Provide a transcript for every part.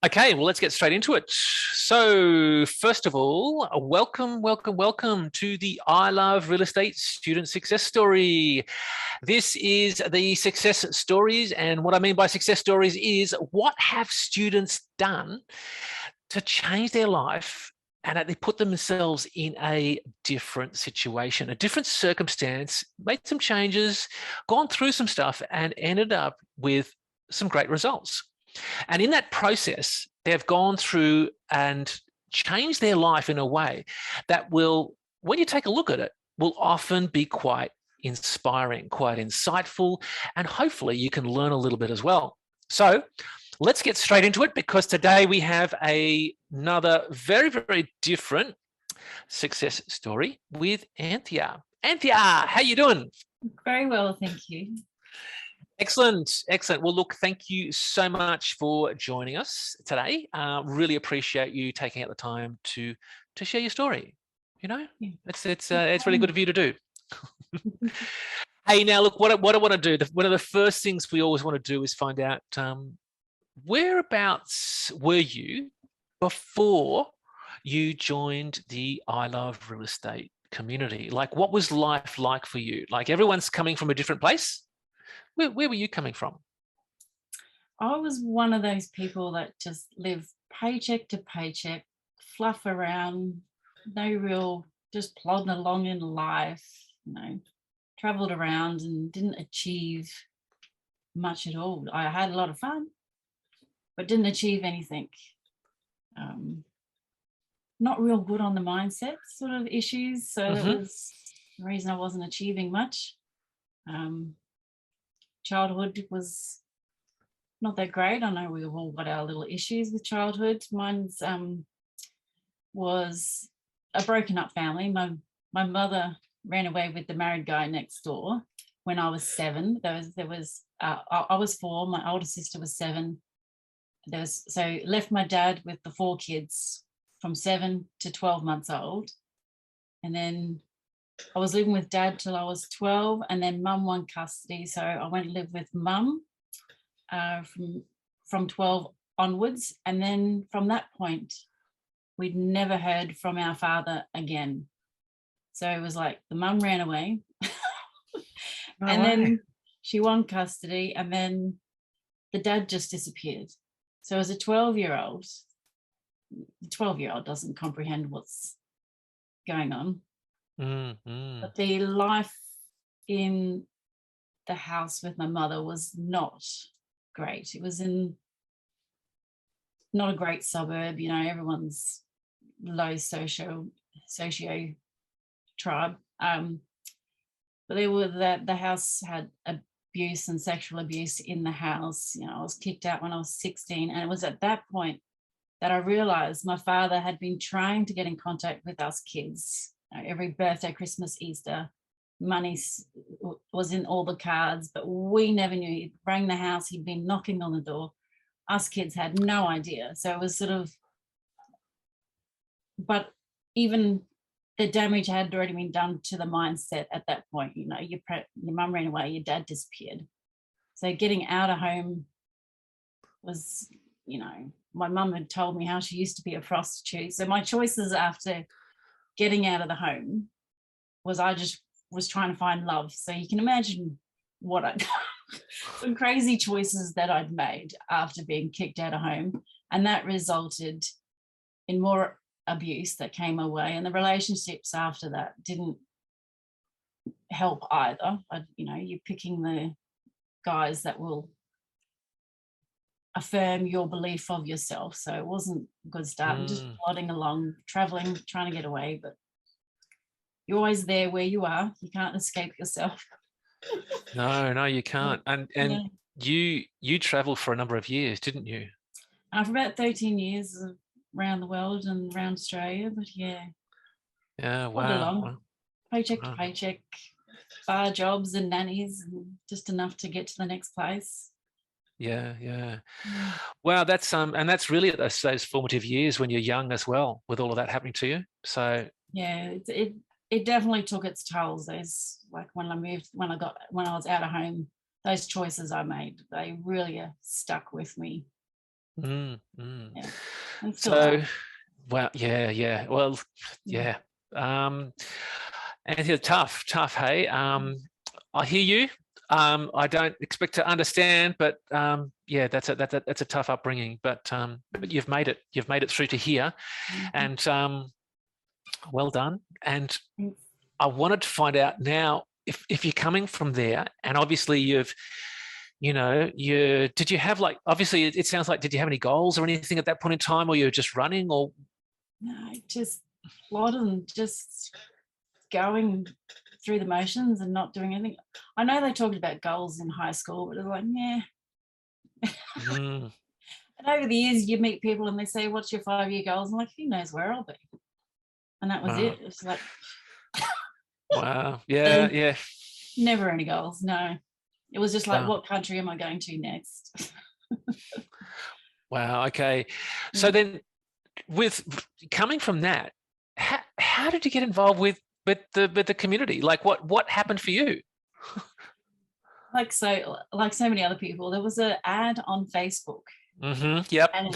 Okay, well, let's get straight into it. So, first of all, welcome to the I Love Real Estate Student Success Story. This is the success stories. And what I mean by success stories is what have students done to change their life and that they put themselves in a different situation, a different circumstance, made some changes, gone through some stuff, and ended up with some great results. And in that process, they've gone through and changed their life in a way that will, when you take a look at it, will often be quite inspiring, quite insightful, and hopefully you can learn a little bit as well. So let's get straight into it because today we have another very, very different success story with Anthea. Anthea, how you doing? Very well, thank you. Excellent, excellent. Well, look, thank you so much for joining us today. Really appreciate you taking out the time to share your story. You know, Yeah. it's really good of you to do. Hey, now look, what I want to do. One of the first things we always want to do is find out whereabouts were you before you joined the I Love Real Estate community? Like, what was life like for you? Like, everyone's coming from a different place. Where were you coming from? I was one of those people that just live paycheck to paycheck, fluff around, no real, just plodding along in life, traveled around and didn't achieve much at all. I had a lot of fun, but didn't achieve anything. Not real good on the mindset sort of issues. So that was the reason I wasn't achieving much. Childhood was not that great. I know we've all got our little issues with childhood. Mine's was a broken up family. My mother ran away with the married guy next door when I was 7. I was 4. My older sister was 7. So left my dad with the 4 kids from 7 to 12 months old, and then I was living with dad till I was 12, and then mum won custody. So I went to live with mum from 12 onwards. And then from that point, we'd never heard from our father again. So it was like the mum ran away and then she won custody, and then the dad just disappeared. So as a 12-year-old, the 12-year-old doesn't comprehend what's going on. But the life in the house with my mother was not great. It was in not a great suburb, everyone's low socio tribe. But the house had abuse and sexual abuse in the house. I was kicked out when I was 16, and it was at that point that I realized my father had been trying to get in contact with us kids. Every birthday, Christmas, Easter, money was in all the cards, but we never knew. He rang the house, he'd been knocking on the door. Us kids had no idea. So it was sort of, but even the damage had already been done to the mindset at that point. Your mum ran away, your dad disappeared. So getting out of home was, my mum had told me how she used to be a prostitute. So my choices after getting out of the home was I just was trying to find love. So you can imagine what some crazy choices that I'd made after being kicked out of home. And that resulted in more abuse that came away. And the relationships after that didn't help either. You're picking the guys that will affirm your belief of yourself. So it wasn't a good start. And just plodding along, traveling, trying to get away, but you're always there where you are. You can't escape yourself. No, you can't. And yeah. you traveled for a number of years, didn't you? For about 13 years around the world and around Australia, but yeah. Yeah, wow. Paycheck to paycheck, bar jobs and nannies, and just enough to get to the next place. Yeah. Wow, that's and that's really those formative years when you're young as well, with all of that happening to you. So yeah, it definitely took its tolls. Those, like when I was out of home, those choices I made, they really stuck with me. Mm, mm. Yeah, and still So, are. well, yeah. Well, yeah. Anthea, tough, hey. I hear you. I don't expect to understand, but yeah, that's a tough upbringing. But you've made it. You've made it through to here, and well done. And I wanted to find out now if you're coming from there, and obviously did you have, like, obviously it sounds like, did you have any goals or anything at that point in time, or you're just running, or? No, just plodding, just going through the motions and not doing anything. I know they talked about goals in high school, but it's like, yeah. Mm. And over the years, you meet people and they say, "What's your 5-year goals?" I'm like, "Who knows where I'll be?" And that was Wow. it. It's like, wow. Yeah. Never any goals. No, it was just like, Wow. what country am I going to next? Wow. Okay. So then, with coming from that, how did you get involved with the community? Like, what happened for you? like so many other people, there was an ad on Facebook. Yep. And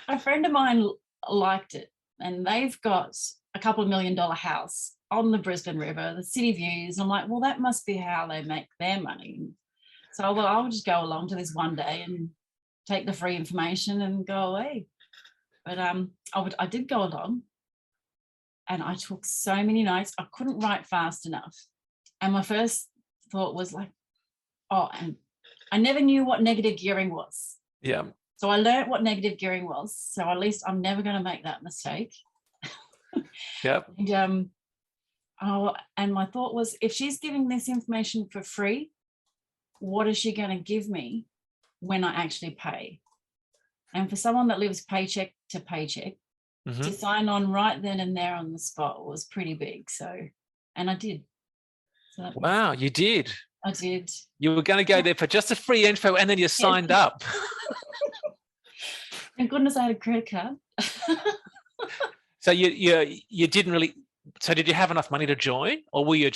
a friend of mine liked it, and they've got a couple of $1 million house on the Brisbane River, the city views. I'm like, well, that must be how they make their money. So I'll just go along to this one day and take the free information and go away. But I did go along, and I took so many notes. I couldn't write fast enough. And my first thought was like, oh, and I never knew what negative gearing was. Yeah. So I learned what negative gearing was. So at least I'm never going to make that mistake. Yep. And my thought was, if she's giving this information for free, what is she going to give me when I actually pay? And for someone that lives paycheck to paycheck, to sign on right then and there on the spot was pretty big. So, and I did. So wow, you did. I did. You were going to go there for just a free info, and then you signed up. Thank goodness I had a credit card. So you didn't really. So did you have enough money to join, or were you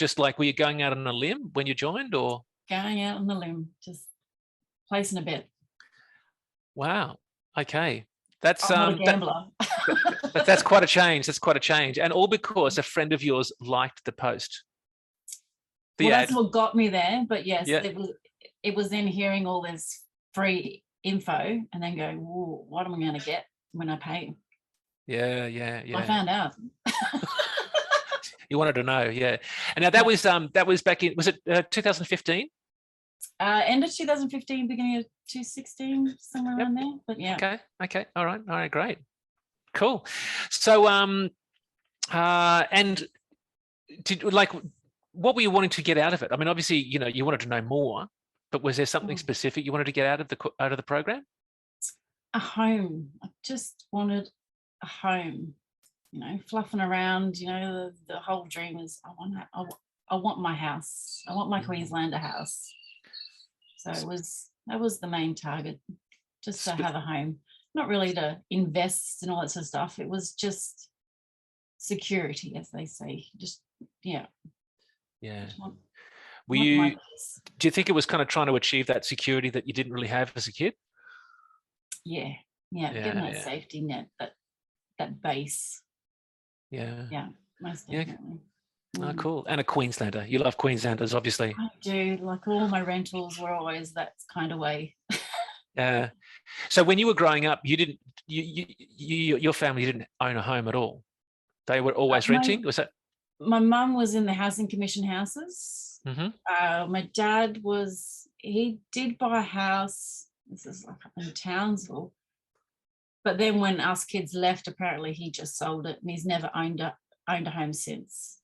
going out on a limb when you joined, or? Going out on the limb, just placing a bet. Wow. Okay. That's I'm not a gambler. That's quite a change. And all because a friend of yours liked the post. That's what got me there. But yes, yeah. it was then hearing all this free info and then going, whoa, what am I going to get when I pay? Yeah. I found out. You wanted to know, yeah. And now that was back in, was it 2015? End of 2015, beginning of 2016, somewhere around there. But yeah. Okay. All right, great. Cool. So and what were you wanting to get out of it? I mean, obviously, you wanted to know more, but was there something specific you wanted to get out of the program? A home. I just wanted a home. Fluffing around. The whole dream is I want my house. I want my Queenslander house. So that was the main target, just to have a home. Not really to invest and all that sort of stuff. It was just security, as they say. Just yeah. Do you think it was kind of trying to achieve that security that you didn't really have as a kid? Yeah. Getting that safety net, that base. Yeah, most definitely. Oh, cool. And a Queenslander. You love Queenslanders, obviously. I do. Like, all my rentals were always that kind of way. Yeah. So when you were growing up, your family didn't own a home at all. They were always renting. Was that? My mum was in the housing commission houses. My dad he did buy a house. This is like up in Townsville. But then when us kids left, apparently he just sold it, and he's never owned a home since.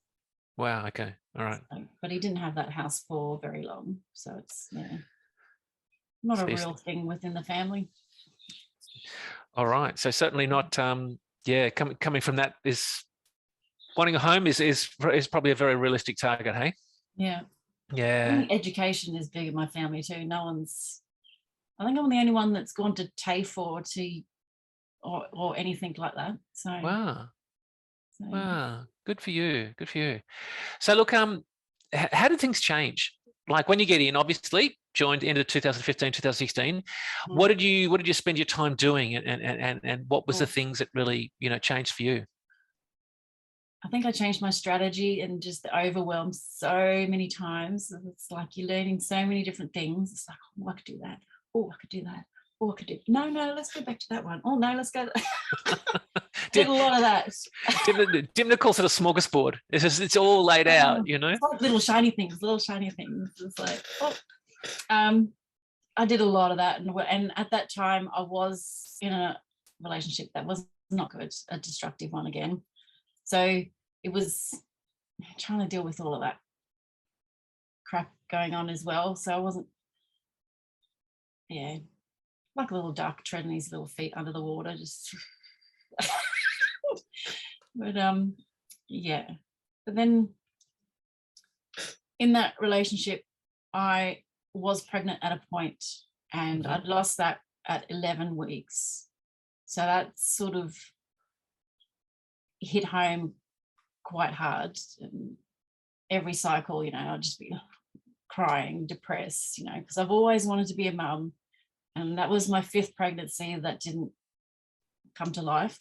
Wow. Okay. All right. But he didn't have that house for very long. So it's not a real thing within the family. All right. So certainly not. Coming from that, is wanting a home is probably a very realistic target. Hey. Yeah. Yeah. I think education is big in my family too. I think I'm the only one that's gone to TAFE or anything like that. So wow, good for you. So look, how did things change? Like when you get in, obviously joined into 2015, 2016. Mm. What did you spend your time doing, and what was the things that really, changed for you? I think I changed my strategy and just overwhelmed so many times. It's like you're learning so many different things. It's like, oh, I could do that. Oh, I could do that. Oh, I could do. No, let's go back to that one. Oh no, let's go. Did a lot of that. Dymphna calls it a smorgasbord. It's all laid out, It's like little shiny things. It's like, I did a lot of that, and at that time I was in a relationship that was not good, a destructive one again. So it was trying to deal with all of that crap going on as well. So I wasn't, like a little duck treading his little feet under the water, just. But but then in that relationship, I was pregnant at a point, and I'd lost that at 11 weeks. So that sort of hit home quite hard. And every cycle, I'd just be crying, depressed, because I've always wanted to be a mum. And that was my 5th pregnancy that didn't come to life.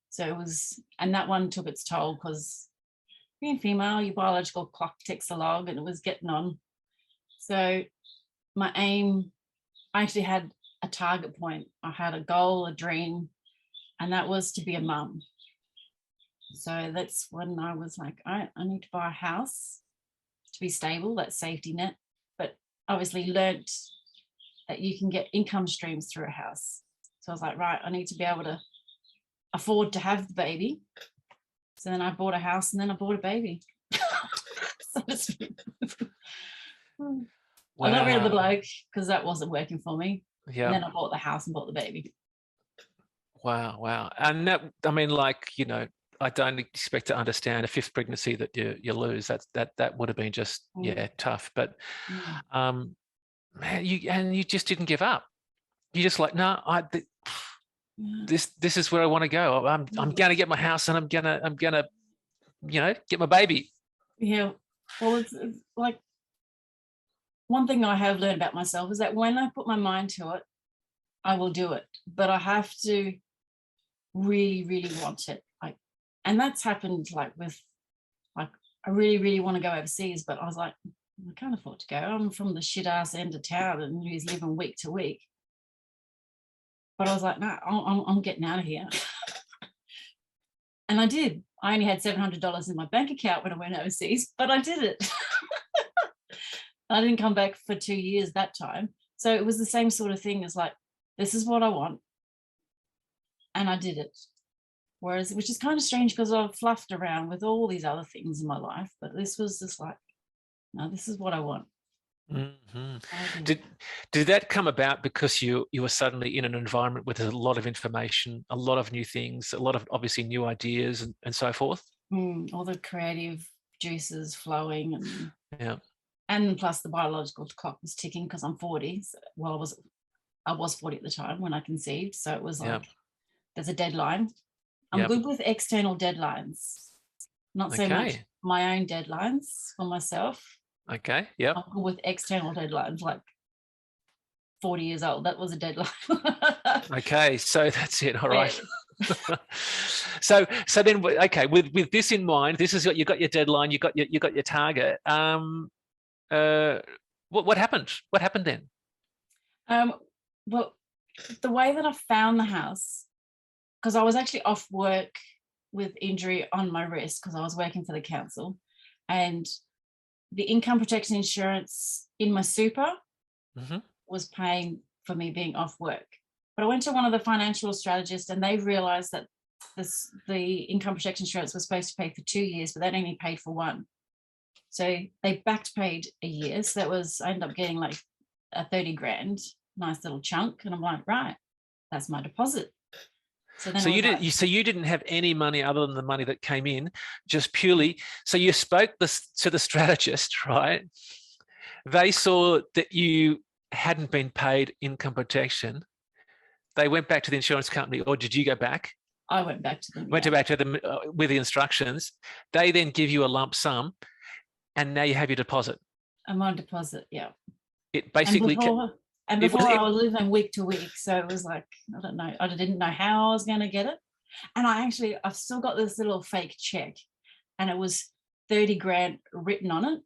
So it was, and that one took its toll, because being female, your biological clock ticks along, and it was getting on. So my aim, I actually had a target point. I had a goal, a dream, and that was to be a mum. So that's when I was like, I need to buy a house to be stable, that safety net. But obviously learnt that you can get income streams through a house. So I was like, right, I need to be able to afford to have the baby. So then I bought a house, and then I bought a baby. Wow. I got rid of the bloke because that wasn't working for me. Yeah. And then I bought the house and bought the baby. Wow. And that, I don't expect to understand a 5th pregnancy that you lose. That would have been just tough. But man, you just didn't give up. You just like, no, this is where I want to go. I'm going to get my house, and I'm gonna get my baby. Yeah. Well, it's like, one thing I have learned about myself is that when I put my mind to it, I will do it. But I have to really, really want it. And that's happened with I really, really want to go overseas, but I was like, I can't afford to go. I'm from the shit ass end of town, and he's living week to week. But I was like, no, I'm getting out of here. And I did. I only had $700 in my bank account when I went overseas, but I did it. I didn't come back for 2 years that time. So it was the same sort of thing as like, this is what I want. And I did it. Which is kind of strange, because I've fluffed around with all these other things in my life, but this was just like, no, this is what I want. Mm-hmm. Did that come about because you were suddenly in an environment with a lot of information, a lot of new things, a lot of obviously new ideas and so forth? All the creative juices flowing, and plus the biological clock was ticking, because I'm 40. So, well, I was 40 at the time when I conceived, so it was like there's a deadline. I'm good with external deadlines, not so much my own deadlines for myself. Okay. Yeah. I'm good with external deadlines, like 40 years old. That was a deadline. Okay, so that's it. All right. So then, okay, with this in mind, this is what you got your deadline, you got your target. What happened? What happened then? Well, the way that I found the house, because I was actually off work with injury on my wrist, because I was working for the council, and the income protection insurance in my super was paying for me being off work. But I went to one of the financial strategists, and they realized that the income protection insurance was supposed to pay for 2 years, but that only paid for 1. So they backed paid a year. So I ended up getting like a 30 grand, nice little chunk. And I'm like, right, that's my deposit. So you didn't have any money other than the money that came in, just purely. So you spoke to the strategist, right? They saw that you hadn't been paid income protection. They went back to the insurance company, or did you go back? I went back to them. Back to them with the instructions. They then give you a lump sum, and now you have your deposit. I'm on deposit, yeah. It And basically before I was living week to week. So it was like, I don't know. I didn't know how I was going to get it. And I've still got this little fake check, and it was 30 grand written on it.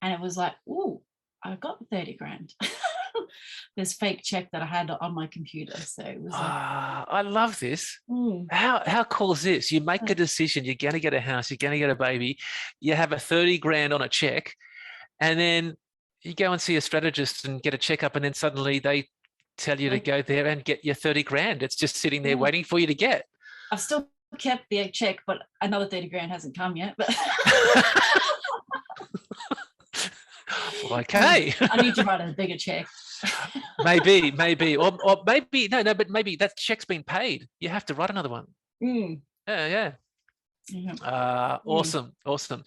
And it was like, ooh, I got 30 grand. This fake check that I had on my computer. So it was like, I love this. mm, How cool is this? You make a decision, you're going to get a house, you're going to get a baby, you have a 30 grand on a check, and then you go and see a strategist and get a checkup, and then suddenly they tell you to go there and get your 30 grand. It's just sitting there waiting for you to get. I've still kept the check, but another 30 grand hasn't come yet. But okay. I need to write a bigger check. maybe, or maybe but maybe that check's been paid. You have to write another one. Yeah. Awesome. So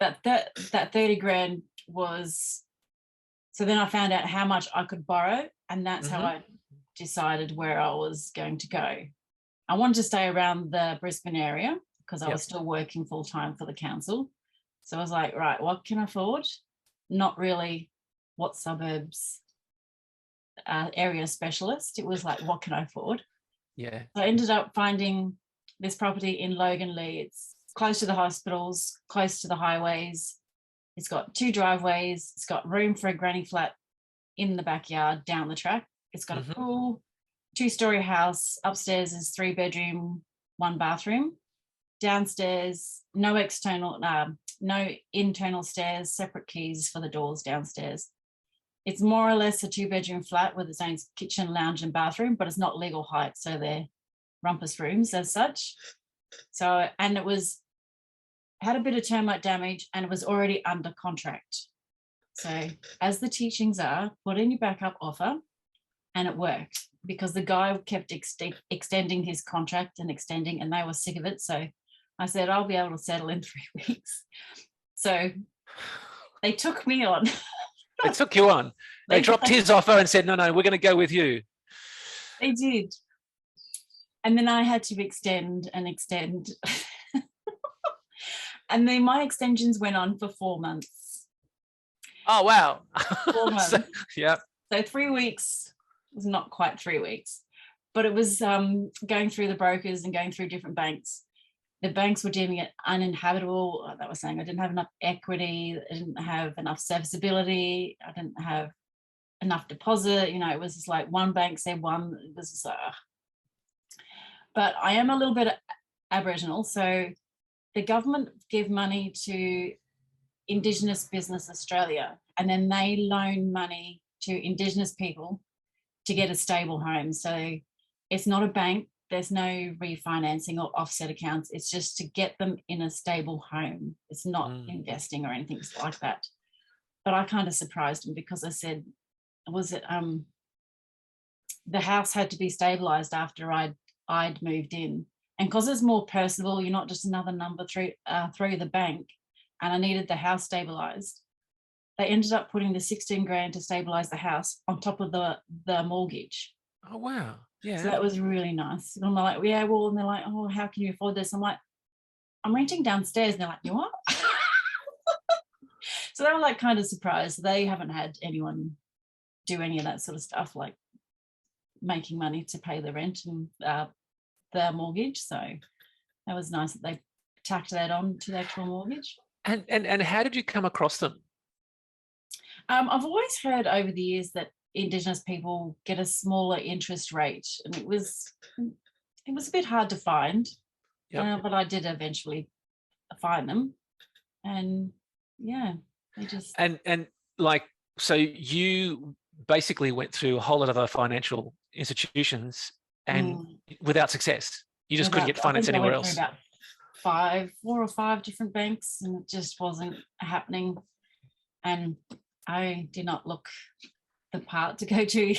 that 30 grand was. So then I found out how much I could borrow, and that's how I decided where I was going to go. I wanted to stay around the Brisbane area because I was still working full time for the council. So I was like, right, what can I afford? Not really what suburbs, area specialist. It was like, what can I afford? Yeah. So I ended up finding this property in Loganlea. It's close to the hospitals, close to the highways. It's got 2 driveways. It's got room for a granny flat in the backyard down the track. It's got a pool, 2-story house. Upstairs is 3-bedroom, 1 bathroom. Downstairs, no internal stairs, separate keys for the doors downstairs. It's more or less a 2-bedroom flat with its own kitchen, lounge and bathroom, but it's not legal height, so they're rumpus rooms as such. So, and it had a bit of termite damage, and it was already under contract. So as the teachings are, put in your backup offer, and it worked because the guy kept extending his contract and extending, and they were sick of it. So I said, I'll be able to settle in 3 weeks. So they took me on. They took you on. They dropped his offer and said, no, we're going to go with you. They did. And then I had to extend and extend. And then my extensions went on for 4 months. Oh, wow. 4 months. So 3 weeks was not quite 3 weeks, but it was going through the brokers and going through different banks. The banks were deeming it uninhabitable. They were saying I didn't have enough equity, I didn't have enough serviceability, I didn't have enough deposit. You know, it was just like one bank said one. It was just, but I am a little bit Aboriginal, so the government give money to Indigenous Business Australia, and then they loan money to Indigenous people to get a stable home. So it's not a bank. There's no refinancing or offset accounts. It's just to get them in a stable home. It's not investing or anything like that. But I kind of surprised them because I said, the house had to be stabilized after I'd moved in. And because it's more personable, you're not just another number through the bank, and I needed the house stabilized. They ended up putting the 16 grand to stabilize the house on top of the mortgage. Oh, wow. Yeah. So that was really nice. And I'm like, yeah, well, and they're like, oh, how can you afford this? I'm like, I'm renting downstairs. And they're like, you what? So they were like kind of surprised. They haven't had anyone do any of that sort of stuff, like making money to pay the rent and the mortgage. So that was nice that they tacked that on to the actual mortgage. And how did you come across them? I've always heard over the years that Indigenous people get a smaller interest rate, and it was a bit hard to find, but I did eventually find them, and yeah, they just and like, so you basically went through a whole lot of other financial institutions and without success. You just couldn't get finance anywhere else. About 4 or 5 different banks, and it just wasn't happening. And I did not look the part to go to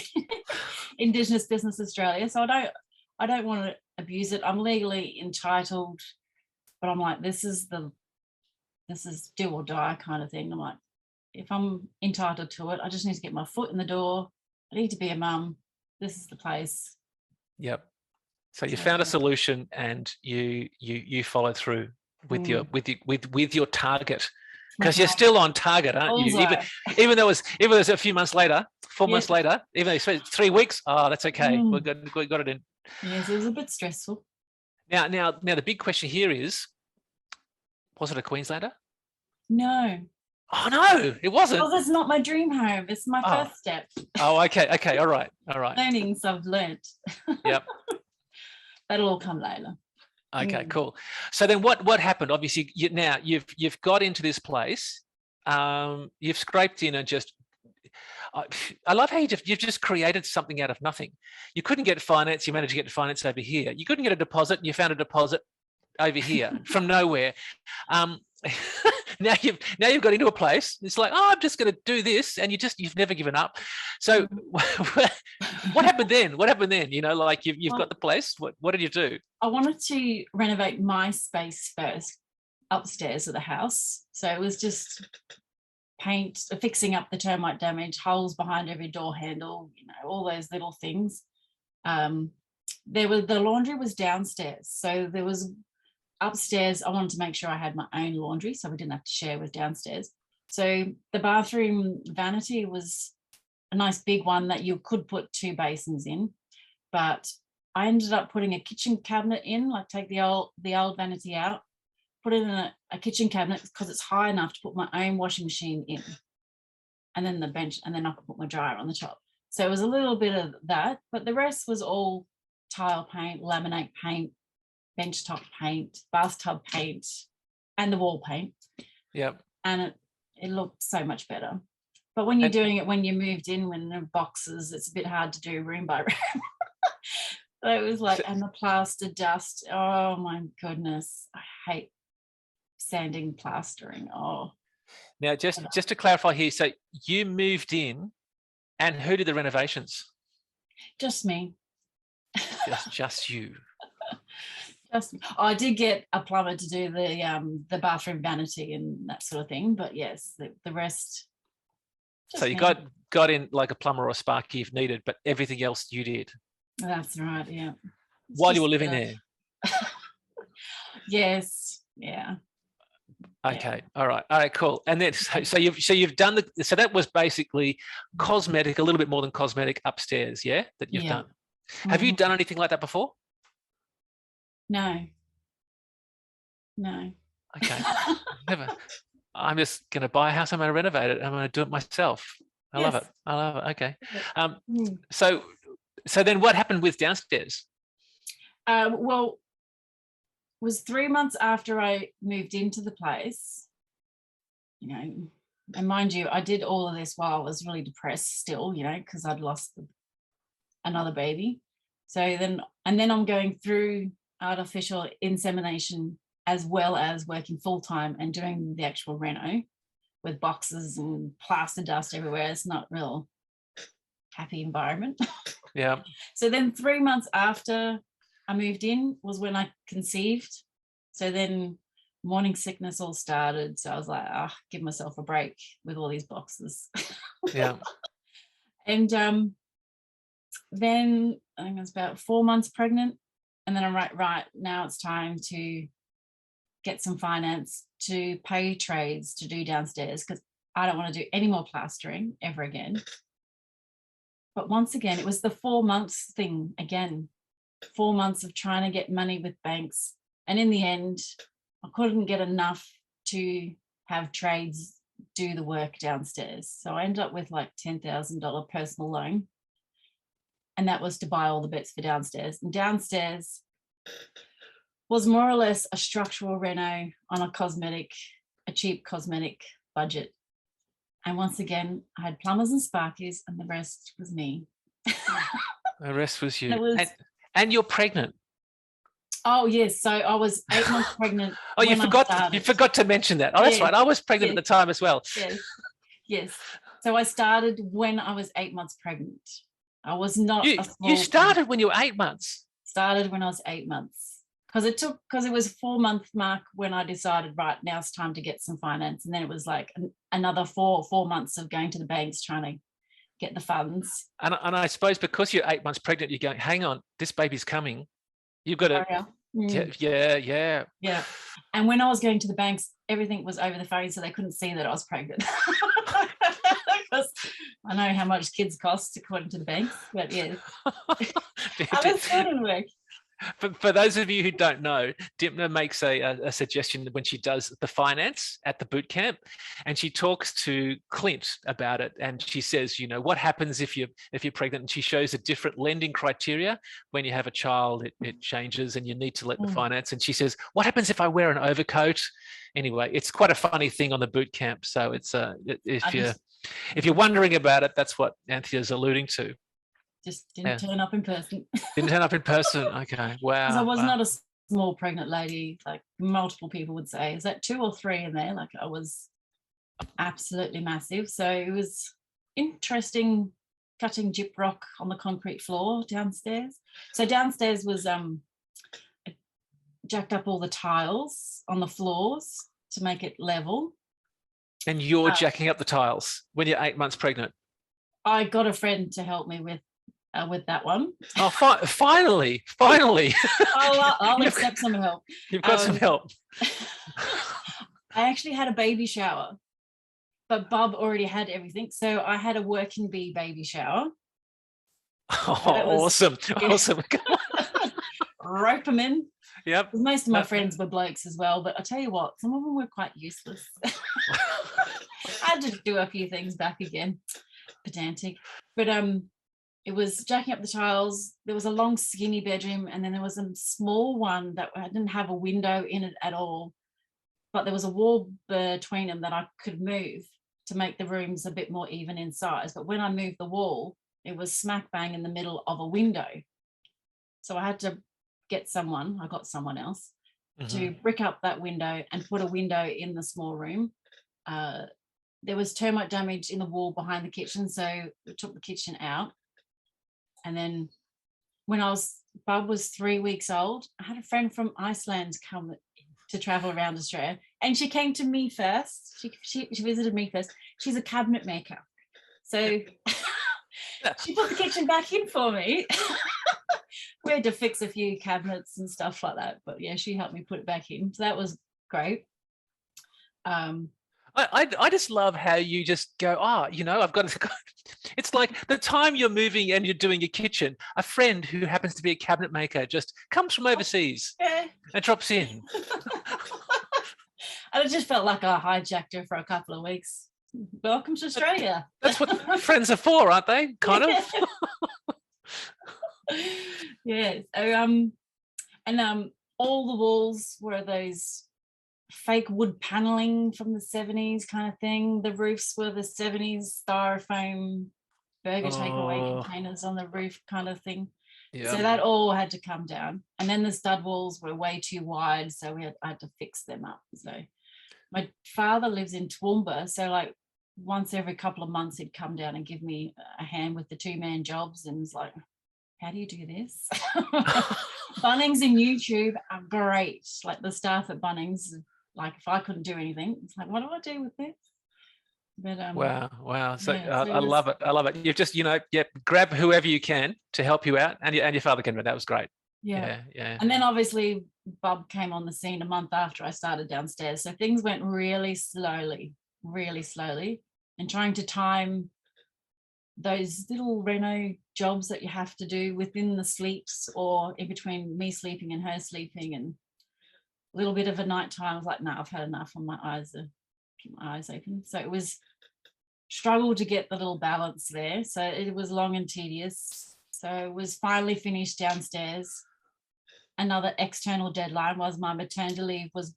Indigenous Business Australia. So I don't want to abuse it. I'm legally entitled, but I'm like, this is do or die kind of thing. I'm like, if I'm entitled to it, I just need to get my foot in the door. I need to be a mum. This is the place. Yep. So you found a solution, and you followed through with your target. Because you're still on target, aren't you? Even though it was a few months later, 4 months later, even though you spent 3 weeks, that's okay. We got it in. Yes, it was a bit stressful. Now, the big question here is, was it a Queenslander? No. Oh no, it wasn't. Well, it's not my dream home. It's my first step. Oh, okay, all right. Learnings I've learnt. Yep. That'll all come later. Okay, cool. So then what happened? Obviously, you've got into this place. You've scraped in and just. I love how you've just created something out of nothing. You couldn't get finance. You managed to get finance over here. You couldn't get a deposit, and you found a deposit over here from nowhere. Now you've got into a place. It's like, I'm just going to do this, and you've never given up. So what happened then? You know, like you've got the place. What did you do? I wanted to renovate my space first, upstairs of the house. So it was just paint, fixing up the termite damage, holes behind every door handle, you know, all those little things. The laundry was downstairs, so there was. Upstairs, I wanted to make sure I had my own laundry, so we didn't have to share with downstairs. So the bathroom vanity was a nice big one that you could put 2 basins in, but I ended up putting a kitchen cabinet in, like take the old vanity out, put it in a kitchen cabinet because it's high enough to put my own washing machine in, and then the bench, and then I could put my dryer on the top. So it was a little bit of that, but the rest was all tile paint, laminate paint, benchtop paint, bathtub paint, and the wall paint. Yep. And it looked so much better. But when you're doing it, when you moved in, when there are boxes, it's a bit hard to do room by room. So it was like, and the plaster dust. Oh my goodness, I hate sanding, plastering. Oh. Now, just to clarify here, so you moved in, and who did the renovations? Just me. Just you. I did get a plumber to do the bathroom vanity and that sort of thing, but yes, the rest. So you got in like a plumber or a sparky if needed, but everything else you did. That's right. Yeah. While you were living there. Yes. Yeah. Okay. Yeah. All right. Cool. And then so you've done so that was basically cosmetic, a little bit more than cosmetic upstairs. Yeah, that you've done. Mm-hmm. Have you done anything like that before? No. Okay. Never. I'm just going to buy a house. I'm going to renovate it. I'm going to do it myself. I love it. Okay. So then what happened with downstairs? Well, it was 3 months after I moved into the place, you know, and mind you, I did all of this while I was really depressed still, you know, because I'd lost another baby. So then I'm going through artificial insemination as well as working full-time and doing the actual reno with boxes and plaster dust everywhere. It's not real happy environment. Yeah. So then 3 months after I moved in was when I conceived. So then morning sickness all started. So I was like, give myself a break with all these boxes. Yeah. And then I think I was about 4 months pregnant. And then I'm right, now it's time to get some finance to pay trades to do downstairs because I don't want to do any more plastering ever again. But once again, it was the 4 months thing again, 4 months of trying to get money with banks. And in the end, I couldn't get enough to have trades do the work downstairs. So I ended up with like $10,000 personal loan. And that was to buy all the bits for downstairs. And downstairs was more or less a structural reno on a cheap cosmetic budget. And once again, I had plumbers and sparkies, and the rest was me. The rest was you. And you're pregnant. Oh yes, so I was 8 months pregnant. Oh, you forgot to mention that. Oh, that's right. I was pregnant at the time as well. Yes. So I started when I was 8 months pregnant. I was not. You started when you were 8 months. Started when I was 8 months because it was 4 month mark when I decided, right, now it's time to get some finance, and then it was like another four months of going to the banks trying to get the funds. And I suppose because you're 8 months pregnant, you're going, hang on, this baby's coming. You've got to Yeah. Yeah. And when I was going to the banks, everything was over the phone, so they couldn't see that I was pregnant. Because I know how much kids cost according to the banks, but yeah. Other still didn't work. For those of you who don't know, Dymphna makes a suggestion when she does the finance at the boot camp, and she talks to Clint about it. And she says, what happens if you're pregnant? And she shows a different lending criteria when you have a child. It changes, and you need to let the finance. And she says, what happens if I wear an overcoat? Anyway, it's quite a funny thing on the boot camp. So it's if you're wondering about it, that's what Anthea's alluding to. Just didn't turn up in person. Didn't turn up in person. Okay. Wow. Because I was not a small pregnant lady, like multiple people would say. Is that 2 or 3 in there? Like I was absolutely massive. So it was interesting cutting gyprock on the concrete floor downstairs. So downstairs was jacked up all the tiles on the floors to make it level. And you're jacking up the tiles when you're 8 months pregnant? I got a friend to help me with that one. Oh, finally. I'll accept some help. You've got some help. I actually had a baby shower, but Bob already had everything. So I had a working bee baby shower. Oh, awesome. Rope them in. Yep. Most of my friends were blokes as well, but I tell you what, some of them were quite useless. I had to do a few things back again. Pedantic. But it was jacking up the tiles. There was a long skinny bedroom, and then there was a small one that didn't have a window in it at all, but there was a wall between them that I could move to make the rooms a bit more even in size. But when I moved the wall, it was smack bang in the middle of a window. So I had to I got someone else to brick up that window and put a window in the small room. There was termite damage in the wall behind the kitchen, so we took the kitchen out. And then when Bob was 3 weeks old, I had a friend from Iceland come to travel around Australia, and she came to me first. She visited me first. She's a cabinet maker. So she put the kitchen back in for me. We had to fix a few cabinets and stuff like that. But yeah, she helped me put it back in. So that was great. I just love how you just go, I've got to. It's like the time you're moving and you're doing your kitchen, a friend who happens to be a cabinet maker just comes from overseas and drops in. And it just felt like I hijacked her for a couple of weeks. Welcome to Australia. That's what friends are for, aren't they? Kind of. Yeah. So, and all the walls were those fake wood paneling from the 70s kind of thing. The roofs were the 70s styrofoam burger takeaway containers on the roof kind of thing. Yeah. So that all had to come down. And then the stud walls were way too wide, so I had to fix them up. So my father lives in Toowoomba, so like once every couple of months he'd come down and give me a hand with the 2-man jobs, and it's like, how do you do this? Bunnings and YouTube are great. Like the staff at Bunnings, like if I couldn't do anything, it's like, what do I do with this? But wow. So yeah, I love it. You've just, grab whoever you can to help you out, and your father came. That was great. Yeah. And then obviously Bob came on the scene a month after I started downstairs. So things went really slowly, and trying to time those little reno jobs that you have to do within the sleeps or in between me sleeping and her sleeping, and a little bit of a nighttime. I was like, no, I've had enough. On my eyes keep my eyes open. So it was struggle to get the little balance there. So it was long and tedious. So it was finally finished downstairs. Another external deadline was my maternity leave was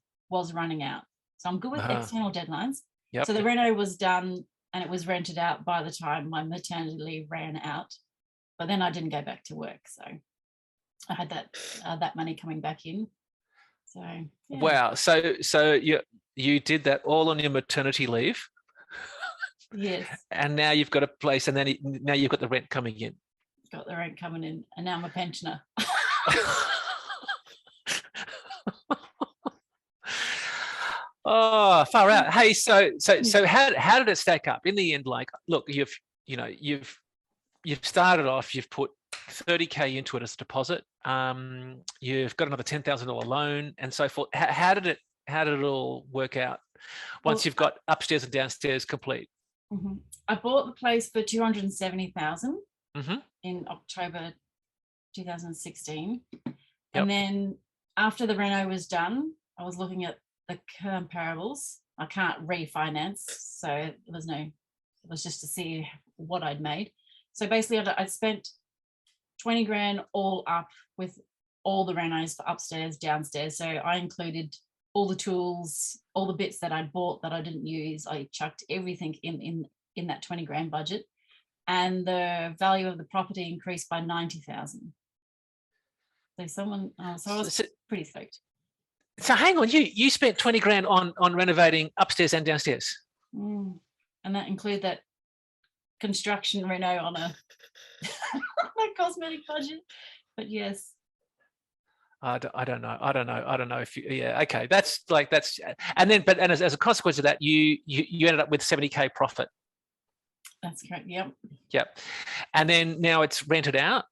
running out. So I'm good with external deadlines. Yep. So the reno was done and it was rented out by the time my maternity leave ran out. But then I didn't go back to work. So I had that money coming back in. So yeah. Wow. So you did that all on your maternity leave. Yes. And now you've got a place, and then now you've got the rent coming in. Got the rent coming in, and now I'm a pensioner. Oh, far out. Hey, so how did it stack up in the end? Like, look, you've you've started off, you've put 30K into it as a deposit. You've got another $10,000 loan and so forth. How did it all work out once you've got upstairs and downstairs complete? I bought the place for $270,000 Mm-hmm. in October 2016. Yep. And then after the reno was done, I was looking at the comparables. I can't refinance, so it was just to see what I'd made. So basically I'd spent 20 grand all up with all the renos for upstairs, downstairs. So I included all the tools, all the bits that I'd bought that I didn't use. I chucked everything in that 20 grand budget, and the value of the property increased by 90,000. So I was pretty stoked. So hang on, you spent 20 grand on renovating upstairs and downstairs. And that included that construction reno on a cosmetic budget. But yes. I don't know if you, yeah, okay. And as a consequence of that, you ended up with 70K profit. That's correct. Yep. Yep. And then now it's rented out.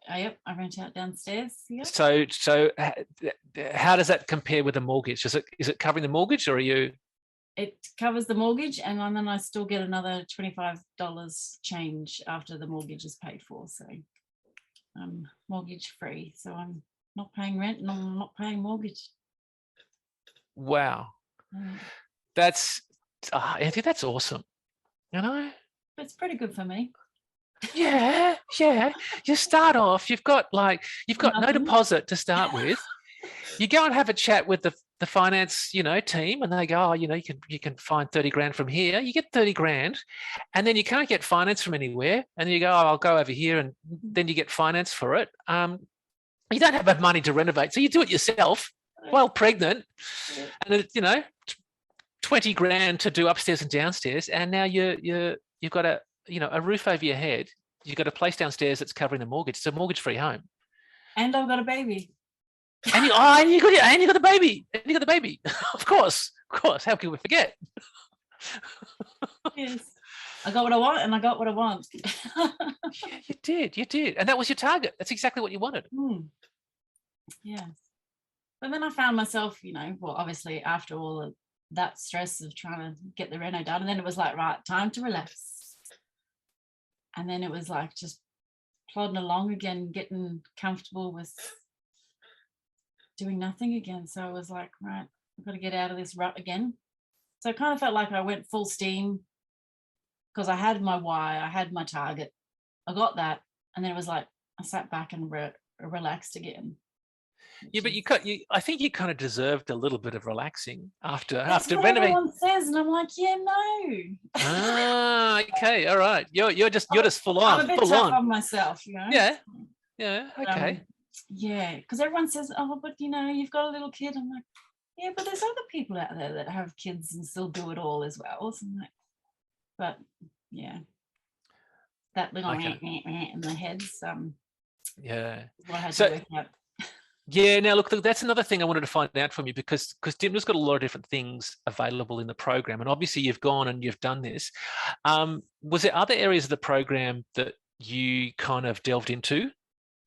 Yep, I rent out downstairs. Yep. So how does that compare with the mortgage? Is it covering the mortgage, or are you? It covers the mortgage, and then I still get another $25 change after the mortgage is paid for. So I'm mortgage free. So I'm not paying rent and I'm not paying mortgage. Wow. That's Anthea, that's awesome. You know? It's pretty good for me. Yeah. You start off, you've got no deposit to start with. You go and have a chat with the finance, team, and they go, you can find 30 grand from here. You get 30 grand, and then you can't get finance from anywhere. And then you go, I'll go over here, and then you get finance for it. You don't have enough money to renovate, so you do it yourself while pregnant, and it, 20 grand to do upstairs and downstairs, and now you've got a roof over your head. You've got a place downstairs that's covering the mortgage. It's a mortgage-free home. And I've got a baby. And you got the baby. And you got the baby. Of course. How can we forget? Yes. I got what I want, and I got what I want. Yeah, you did. And that was your target. That's exactly what you wanted. Yes. But then I found myself, obviously after all of that stress of trying to get the reno done, and then it was like, right, time to relax. And then it was like just plodding along again, getting comfortable with doing nothing again. So I was like, right, I've got to get out of this rut again. So I kind of felt like I went full steam because I had my why, I had my target, I got that, and then it was like I sat back and relaxed again. Yeah, but I think you kind of deserved a little bit of relaxing after That's what renovating. Everyone says, and I'm like, yeah, no. Okay, all right. You're just full on. I'm a bit tough on myself, Yeah, okay. Because everyone says, oh, but you've got a little kid. I'm like, yeah, but there's other people out there that have kids and still do it all as well. So I'm like, but yeah, that little in the heads. Yeah. What I had to work out. Yeah, now look, that's another thing I wanted to find out from you, because Dymphna's got a lot of different things available in the program, and obviously you've gone and you've done this. Was there other areas of the program that you kind of delved into,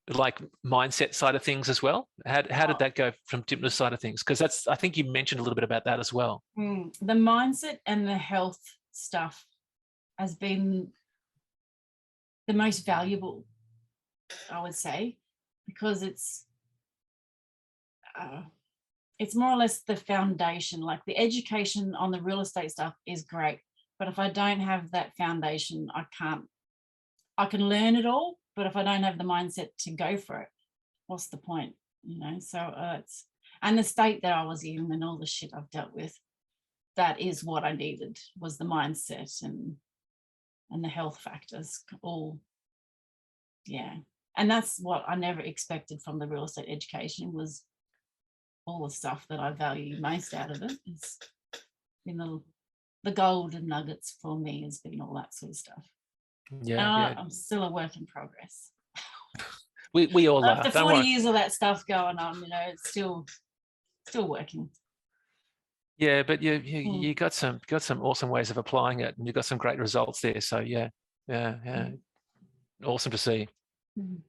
like mindset side of things as well? How did that go from Dymphna's side of things? Because I think you mentioned a little bit about that as well. The mindset and the health stuff has been the most valuable, I would say, because it's more or less the foundation. Like the education on the real estate stuff is great, but if I don't have that foundation, I can learn it all, but if I don't have the mindset to go for it, what's the point? So and the state that I was in and all the shit I've dealt with, that is what I needed, was the mindset and the health factors all. Yeah. And that's what I never expected from the real estate education, was all the stuff that I value most out of it. Is the golden nuggets for me has been all that sort of stuff. Yeah. I'm still a work in progress. We all are. After 40 years of that stuff going on, it's still working. Yeah, but you got some awesome ways of applying it, and you've got some great results there. So yeah. Awesome to see. Mhm.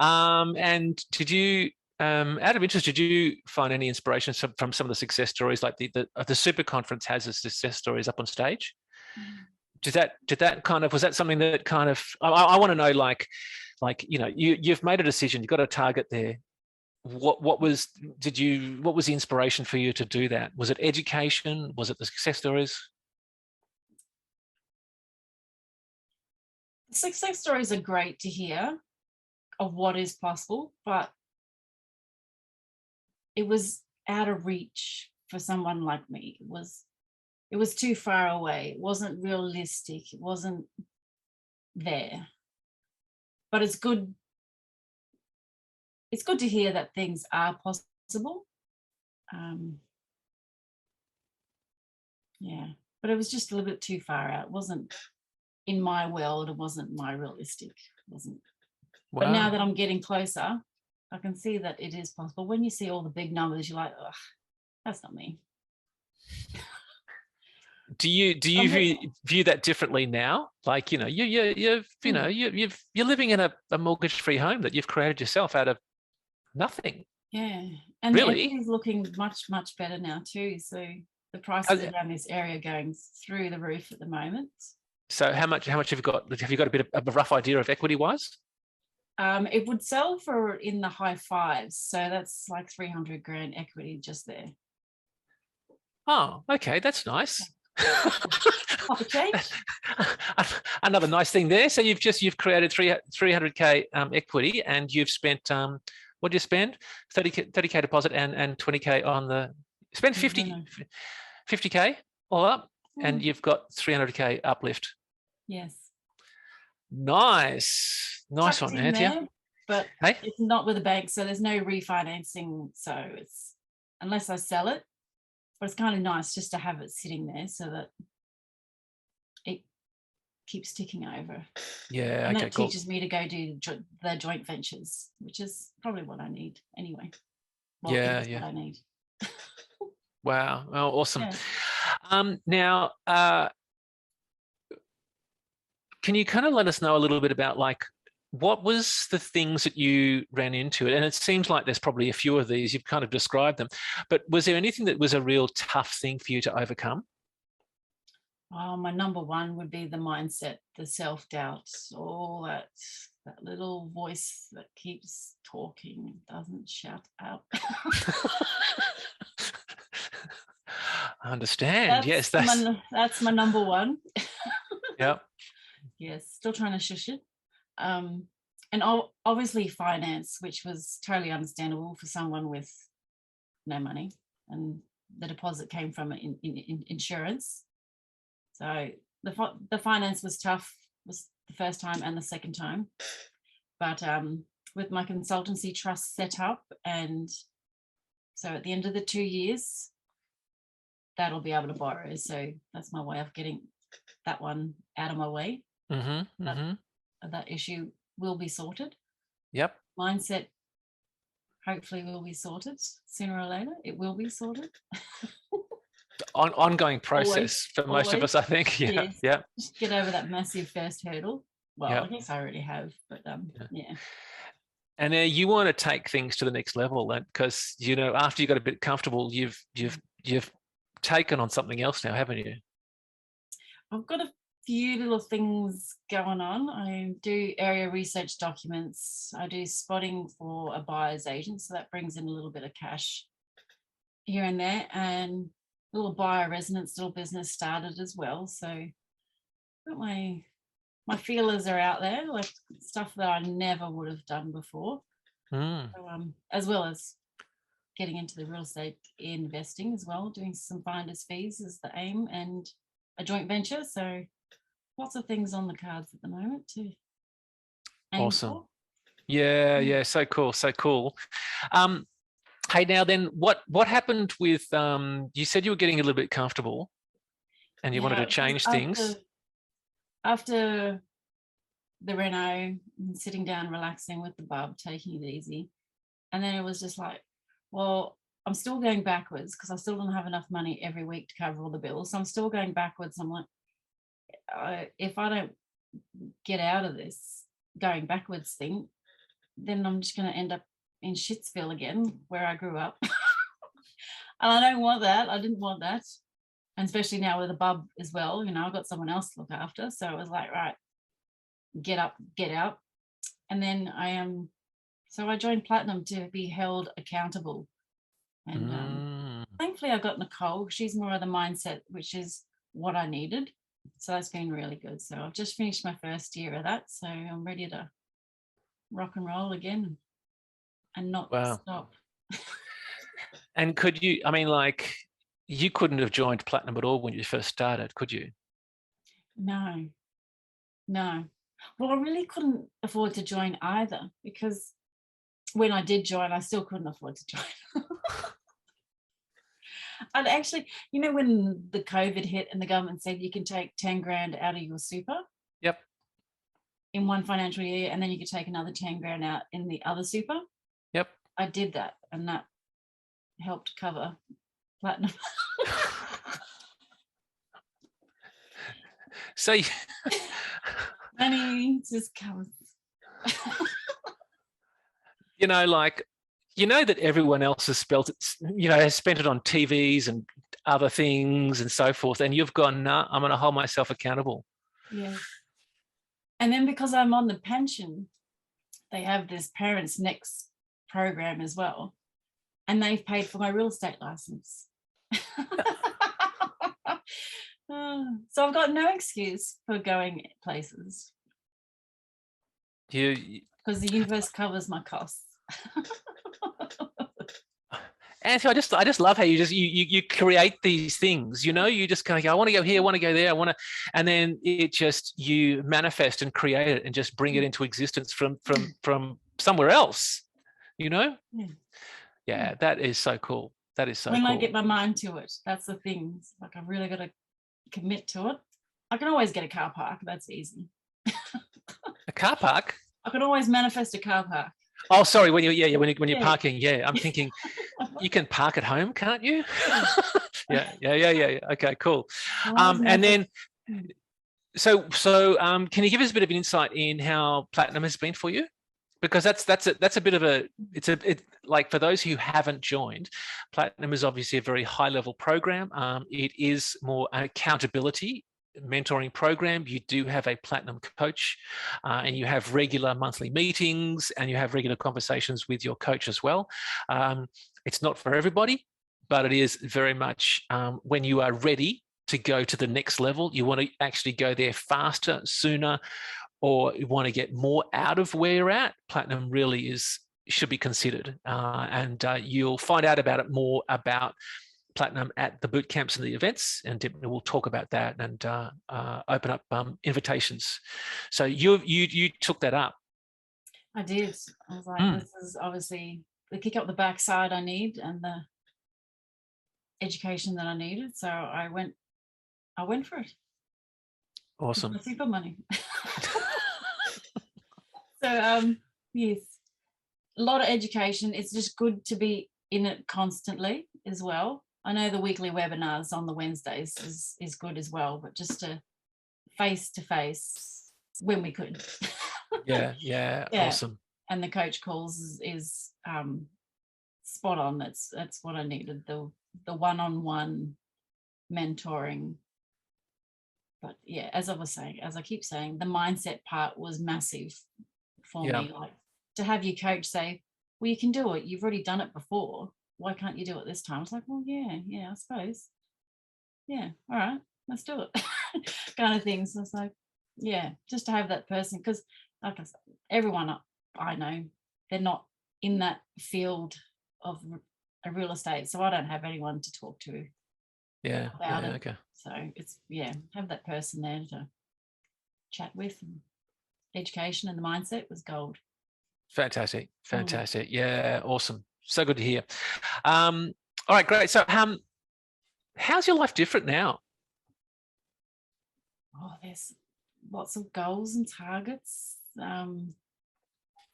And did you, out of interest, did you find any inspiration from some of the success stories, like the Super Conference has the success stories up on stage? Mhm. Did that kind of, was that something that kind of, I want to know, like, you know, you've made a decision, you've got a target there. What was the inspiration for you to do that? Was it education? Was it the success stories? Success stories are great to hear of what is possible, but it was out of reach for someone like me. It was too far away. It wasn't realistic. It wasn't there. But it's good. It's good to hear that things are possible. Yeah, but it was just a little bit too far out. It wasn't in my world. It wasn't my realistic. It wasn't. But now that I'm getting closer, I can see that it is possible. When you see all the big numbers, you're like, ugh, that's not me. Do you view that differently now? Like, you know, you're living in a mortgage-free home that you've created yourself out of nothing. Yeah, and really? the equity is looking much better now too. So the prices around this area are going through the roof at the moment. So how much have you got? Have you got a bit of a rough idea of equity wise? It would sell for in the high fives, so that's like 300 grand equity just there. Oh, okay, that's nice. Okay. Another nice thing there. So you've created 300k equity, and you've spent what do you spend? 30k deposit and 20k on the spend 50k all up, and you've got 300k uplift. Yes. Nice one, Anthea. But hey? It's not with a bank, so there's no refinancing. So it's unless I sell it, but it's kind of nice just to have it sitting there so that it keeps ticking over. Yeah, and that teaches me to go do the joint ventures, which is probably what I need anyway. Well, yeah, what I need. Wow, oh, awesome. Yeah. Now, can you kind of let us know a little bit about, like, what was the things that you ran into? And it seems like there's probably a few of these, you've kind of described them, but was there anything that was a real tough thing for you to overcome? Oh, my number one would be the mindset, the self-doubt, all that little voice that keeps talking, doesn't shut up. I understand. That's my number one. Yeah. Yes, still trying to shush it. And obviously finance, which was totally understandable for someone with no money, and the deposit came from in insurance. So the finance was tough, was the first time and the second time. But with my consultancy trust set up, and so at the end of the 2 years, that'll be able to borrow. So that's my way of getting that one out of my way. That issue will be sorted. Yep. Mindset hopefully will be sorted sooner or later. It will be sorted. Ongoing process for most of us, I think. Yeah. Yes. Yeah. Just get over that massive first hurdle. Well, I guess I already have, but yeah. And now you want to take things to the next level, because, you know, after you got a bit comfortable, you've taken on something else now, haven't you? I've got a few little things going on. I do area research documents. I do spotting for a buyer's agent, so that brings in a little bit of cash here and there, and a little buyer residence little business started as well. So my feelers are out there, like stuff that I never would have done before. So, as well as getting into the real estate investing as well, doing some finder's fees is the aim, and a joint venture. So lots of things on the cards at the moment too. Awesome. Yeah, so cool. Hey, now then, what happened with you said you were getting a little bit comfortable and you wanted to change things after the reno, sitting down, relaxing with the bub, taking it easy, and then it was just like, well, I'm still going backwards because I still don't have enough money every week to cover all the bills. So I'm still going backwards. I'm like, if I don't get out of this, going backwards thing, then I'm just going to end up in Shitsville again, where I grew up. And I don't want that. I didn't want that. And especially now with a bub as well, you know, I've got someone else to look after. So it was like, right, get up, get out. And then so I joined Platinum to be held accountable. And thankfully I got Nicole. She's more of the mindset, which is what I needed. So that's been really good. So I've just finished my first year of that. So I'm ready to rock and roll again and not stop. And could you, I mean, like, you couldn't have joined Platinum at all when you first started, could you? No. Well, I really couldn't afford to join either, because when I did join, I still couldn't afford to join. I'd actually, you know, when the COVID hit and the government said you can take 10 grand out of your super. Yep. In one financial year, and then you could take another 10 grand out in the other super. Yep. I did that, and that helped cover Platinum. So money just comes. You know, like, you know that everyone else has spent it, you know, has spent it on TVs and other things and so forth, and you've gone, nah, I'm going to hold myself accountable. Yeah. And then because I'm on the pension, they have this Parents Next program as well, and they've paid for my real estate license. So I've got no excuse for going places. Because the universe covers my costs. Anthea, I just love how you create these things, you know, you just kind of go, I want to go here, I want to go there, I want to, and then it just, you manifest and create it and just bring it into existence from somewhere else, you know? Yeah, that is so cool. That is so cool. When I get my mind to it, that's the thing. It's like I've really got to commit to it. I can always get a car park. That's easy. A car park? I can always manifest a car park. Oh, sorry. When you're parking, I'm thinking you can park at home, can't you? Yeah. Okay, cool. And then, so can you give us a bit of an insight in how Platinum has been for you? Because that's a bit of a, like, for those who haven't joined, Platinum is obviously a very high level program. It is more an accountability mentoring program. You do have a Platinum coach, and you have regular monthly meetings, and you have regular conversations with your coach as well. It's not for everybody, but it is very much when you are ready to go to the next level, you want to actually go there faster, sooner, or you want to get more out of where you're at, Platinum really should be considered. And you'll find out about it more about Platinum at the boot camps and the events, and Dymphna will talk about that and open up invitations. So you took that up. I did. I was like, this is obviously the kick up the backside I need and the education that I needed. So I went for it. Awesome. Super money. So yes, a lot of education. It's just good to be in it constantly as well. I know the weekly webinars on the Wednesdays is good as well, but just to face when we could. Yeah. Awesome. And the coach calls is spot on. That's what I needed. The one-on-one mentoring. But yeah, as I keep saying, the mindset part was massive for me. Like, to have your coach say, well, you can do it. You've already done it before. Why can't you do it this time? It's like, well, yeah, I suppose. Yeah, all right, let's do it. Kind of thing. So it's like, yeah, just to have that person, because like I said, everyone I know, they're not in that field of a real estate. So I don't have anyone to talk to about it. Okay. So it's, have that person there to chat with. And education and the mindset was gold. Fantastic. Yeah, awesome. So good to hear. All right, great. So how's your life different now? Oh, there's lots of goals and targets. All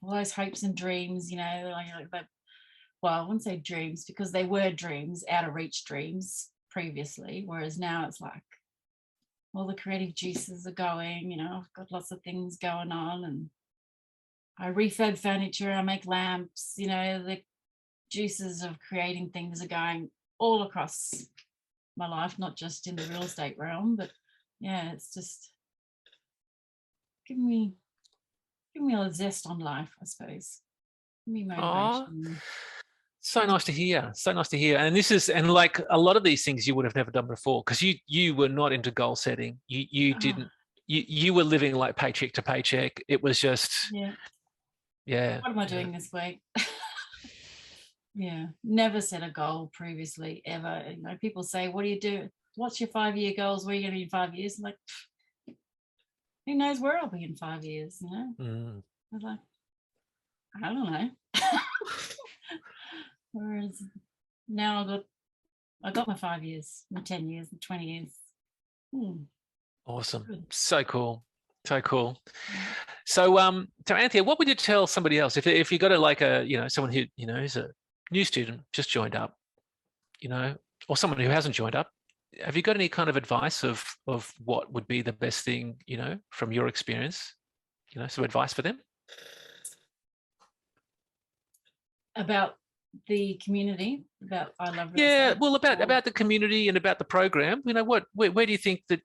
those hopes and dreams, you know, like that. Well, I wouldn't say dreams, because they were dreams, out of reach dreams previously, whereas now it's like all the creative juices are going, you know, I've got lots of things going on, and I refurb furniture, I make lamps, you know, the juices of creating things are going all across my life, not just in the real estate realm, but yeah, it's just giving me a zest on life, I suppose. Give me Oh, motivation. so nice to hear. So nice to hear. And this is, and like a lot of these things you would have never done before, because you were not into goal setting. You Oh, didn't. You were living like paycheck to paycheck. It was just, yeah. yeah. What am I Yeah. doing this week? Yeah, never set a goal previously ever. You know, people say, "What do you do? What's your 5-year goals? Where are you going to be in 5 years?" I'm like, who knows where I'll be in 5 years? You know, Mm. I was like, I don't know. Whereas now I got my 5 years, my 10 years, my 20 years. Awesome. Good. So cool. So cool. Yeah. So Anthea, what would you tell somebody else if you got a like a someone who is a new student just joined up, or someone who hasn't joined up? Have you got any kind of advice of what would be the best thing, from your experience? Some advice for them? About the community, about I Love Real Yeah, Estate. well, about the community and about the program. Where do you think that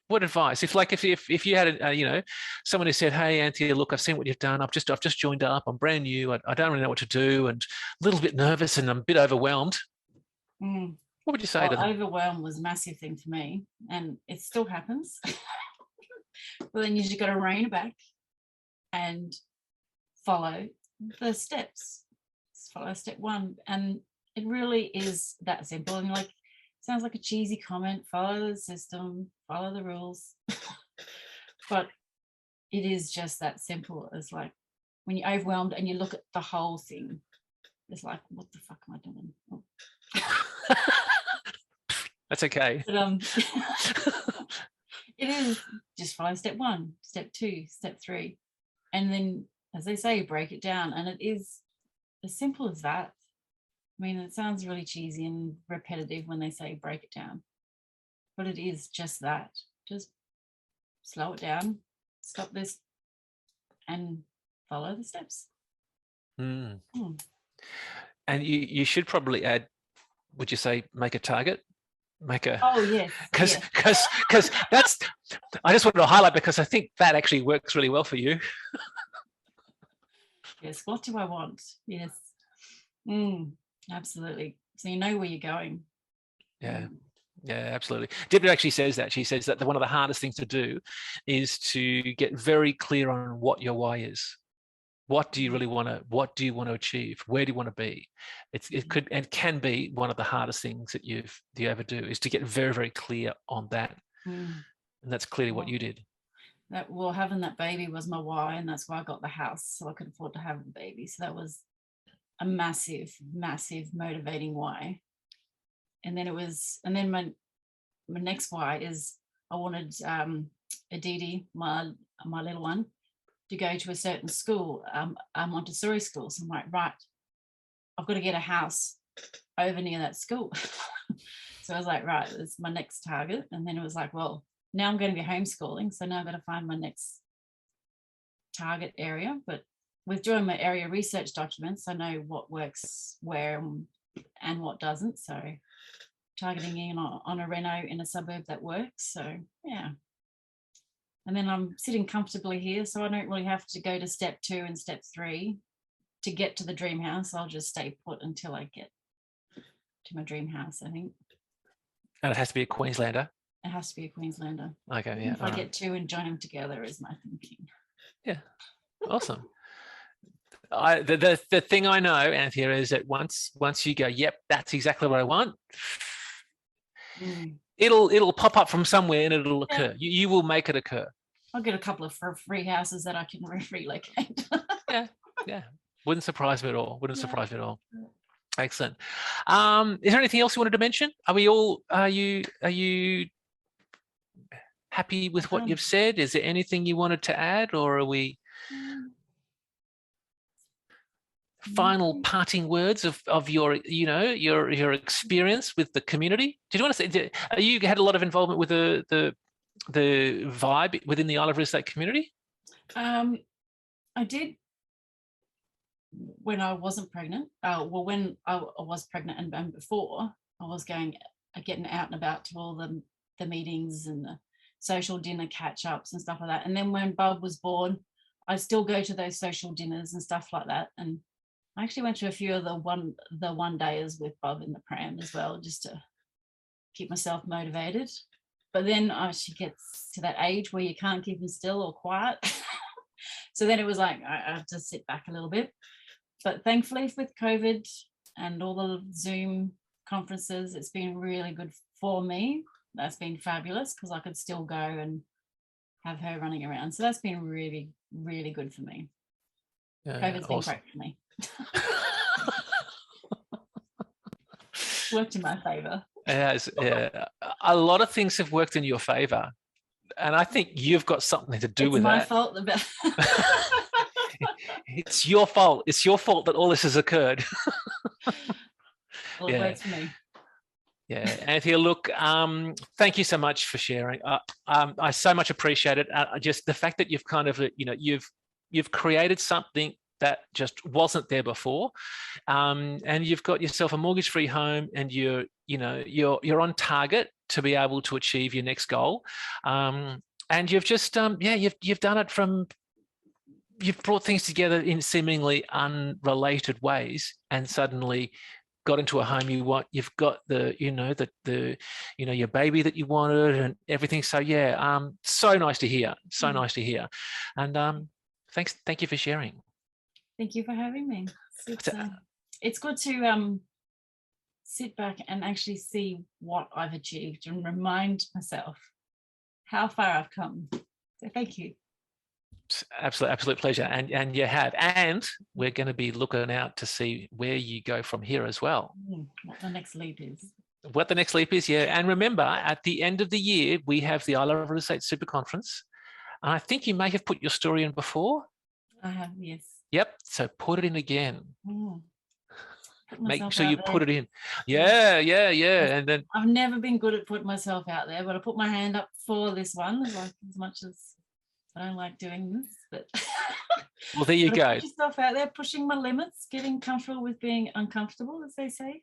what advice if you had someone who said, hey Anthea, look, I've seen what you've done, I've just joined up, I'm brand new, I don't really know what to do, and a little bit nervous and I'm a bit overwhelmed, Mm. what would you say Well, to them? overwhelm was a massive thing for me, and it still happens. But then you just got to rein it back and follow the steps. Just follow step one, and it really is that simple. And like, sounds like a cheesy comment: follow the system, follow the rules. But it is just that simple. As like when you're overwhelmed and you look at the whole thing, it's like, what the fuck am I doing? Oh. That's okay. But it is just follow step one, step two, step three, and then, as they say, break it down. And it is as simple as that. I mean, it sounds really cheesy and repetitive when they say break it down, but it is just that. Just slow it down, stop this, and follow the steps. Mm. Hmm. And you should probably add, would you say, make a target, Oh yes, because yes, because that's, I just wanted to highlight, because I think that actually works really well for you. yes. What do I want? Yes, absolutely. So you know where you're going. Yeah. Yeah, absolutely. Dymphna actually says that. She says that one of the hardest things to do is to get very clear on what your why is. What do you really want to, what do you want to achieve? Where do you want to be? It could and can be one of the hardest things that you ever do, is to get very, very clear on that. Mm. And that's clearly what Well, you did. having that baby was my why, and that's why I got the house, so I could afford to have the baby. So that was a massive, massive motivating why. And then my next why is I wanted Aditi, my little one, to go to a certain school, a Montessori school. So I'm like, right, I've got to get a house over near that school. So I was like, right, that's my next target. And then it was like, well, now I'm going to be homeschooling, so now I've got to find my next target area. But with doing my area research documents, I know what works where and what doesn't. So targeting in on a reno in a suburb that works. So yeah. And then I'm sitting comfortably here, so I don't really have to go to step 2 and step 3 to get to the dream house. I'll just stay put until I get to my dream house, I think. And it has to be a Queenslander. It has to be a Queenslander. Okay, yeah. If I get 2 and join them together is my thinking. Yeah, awesome. The thing I know, Anthea, is that once you go, yep, that's exactly what I want, it'll pop up from somewhere and it'll occur. Yeah. You will make it occur. I'll get a couple of free houses that I can relocate. Yeah. Wouldn't surprise me at all. Surprise me at all. Excellent. Is there anything else you wanted to mention? Are you happy with what you've said? Is there anything you wanted to add, or are we final parting words of your your experience with the community? Did you want to say, you had a lot of involvement with the vibe within the ILRE Real Estate community? I did when I wasn't pregnant. Well, when I was pregnant and before, I was getting out and about to all the meetings and the social dinner catch-ups and stuff like that. And then when Bub was born, I still go to those social dinners and stuff like that. And I actually went to a few of the one dayers with Bub in the pram as well, just to keep myself motivated. But then she gets to that age where you can't keep them still or quiet. So then it was like I have to sit back a little bit. But thankfully with COVID and all the Zoom conferences, it's been really good for me. That's been fabulous because I could still go and have her running around. So that's been really, really good for me. COVID's been great for me. Worked in my favor. Yes, yeah. A lot of things have worked in your favor. And I think you've got something to do with that. It's my fault. It's your fault. It's your fault that all this has occurred. Well, it works for me. Yeah, Anthea, look, thank you so much for sharing. I so much appreciate it. Just the fact that you've kind of, you've created something that just wasn't there before, and you've got yourself a mortgage-free home, and you're on target to be able to achieve your next goal, and you've just you've done it from. You've brought things together in seemingly unrelated ways, and suddenly got into a home you want. You've got your baby that you wanted and everything. So yeah, so nice to hear. So nice to hear, and thank you for sharing. Thank you for having me. It's good to sit back and actually see what I've achieved and remind myself how far I've come. So thank you. Absolute pleasure, and you have, and we're going to be looking out to see where you go from here as well. What the next leap is. What the next leap is, yeah. And remember, at the end of the year, we have the ILRE Real Estate Super Conference. I think you may have put your story in before. I have, yes. Yep. So put it in again. Make sure you put it in. Yeah. And then I've never been good at putting myself out there, but I put my hand up for this one, like as much as I don't like doing this, but well, there you go. Put yourself out there, pushing my limits, getting comfortable with being uncomfortable, as they say.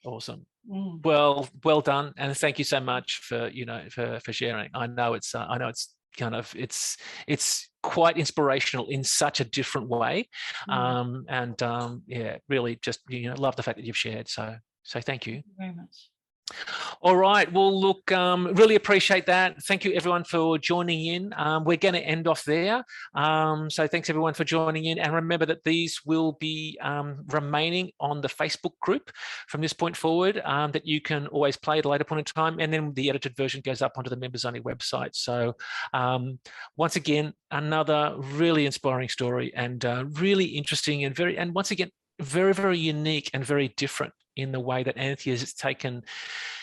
Awesome. Well done, and thank you so much for for sharing. I know it's kind of it's quite inspirational in such a different way, yeah, really just love the fact that you've shared. So thank you. Thank you very much. All right. Well, look, really appreciate that. Thank you, everyone, for joining in. We're going to end off there. So thanks, everyone, for joining in. And remember that these will be remaining on the Facebook group from this point forward, that you can always play at a later point in time. And then the edited version goes up onto the members-only website. So once again, another really inspiring story, and really interesting, and once again, very, very unique and very different in the way that Anthea has taken,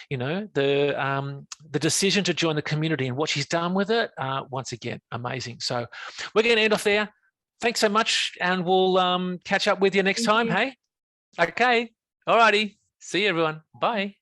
the decision to join the community and what she's done with it. Once again, amazing. So we're going to end off there. Thanks so much, and we'll catch up with you next time. Hey, okay, all righty. See you, everyone. Bye.